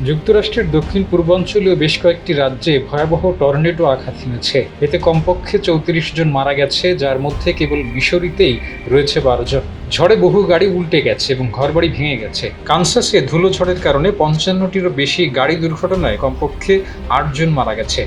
যুক্তরাষ্ট্রের দক্ষিণ পূর্বাঞ্চলীয় বেশ কয়েকটি রাজ্যে ভয়াবহ টর্নেডো আঘাত হেনেছে। এতে কমপক্ষে ৩৪ জন মারা গেছে, যার মধ্যে কেবল মিসৌরিতেই রয়েছে ১২ জন। ঝড়ে বহু গাড়ি উল্টে গেছে এবং ঘরবাড়ি ভেঙে গেছে। কানসাসে ধুলো ঝড়ের কারণে ৫৫টিরও বেশি গাড়ি দুর্ঘটনায় কমপক্ষে ৮ জন মারা গেছে।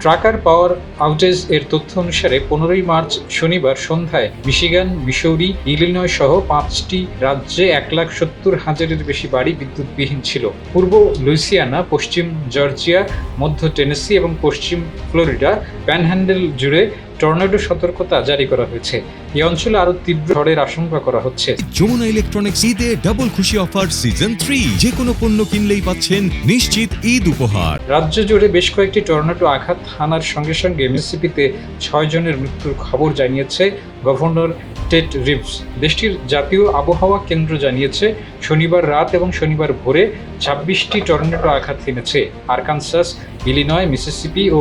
ট্রাকার পাওয়ার আউটেজ এর তথ্য অনুসারে ১৫ই মার্চ শনিবার সন্ধ্যায় মিশিগান, মিসৌরি, ইলিনয় সহ ৫টি রাজ্যে ১,৭০,০০০-এর বেশি বাড়ি বিদ্যুৎবিহীন ছিল। পূর্ব লুইসিয়ানা, পশ্চিম জর্জিয়া, মধ্য টেনেসি এবং পশ্চিম ফ্লোরিডা প্যানহ্যান্ডেল জুড়ে টর্নেডো সতর্কতা জারি করা হয়েছে। এই অঞ্চলে আরো তীব্র ঝড়ের আশঙ্কা করা হচ্ছে। যমুনা ইলেকট্রনিক্স ঈদে ডাবল খুশি অফার সিজন 3, যে কোনো পণ্য কিনলেই পাচ্ছেন নিশ্চিত ঈদ উপহার। রাজ্য জুড়ে বেশ কয়েকটি টর্নেডো আঘাত হানার সঙ্গে সঙ্গে মিসিসিপিতে ৬ জনের মৃত্যুর খবর জানিয়েছে গভর্নর টেড রিভস। দেশটির জাতীয় আবহাওয়া কেন্দ্র জানিয়েছে শনিবার রাত এবং শনিবার ভোরে ২৬টি টর্নেডো আঘাত হেনেছে। আরকানসাস, ইলিনয়, মিসিসিপি ও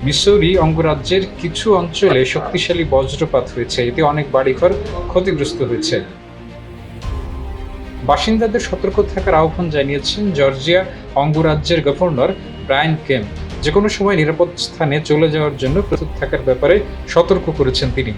মিসৌরি অঙ্গরাজ্যের কিছু অঞ্চলে শক্তিশালী বজ্রপাত হয়েছে। এতে অনেক বাড়িঘর ক্ষতিগ্রস্ত হয়েছে। বাসিন্দাদের সতর্ক থাকার আহ্বান জানিয়েছেন জর্জিয়া অঙ্গরাজ্যের গভর্নর ব্রায়ান কেম্প। যে কোনো সময় নিরাপদ স্থানে চলে যাওয়ার জন্য প্রস্তুত থাকার ব্যাপারে সতর্ক করেছেন তিনি।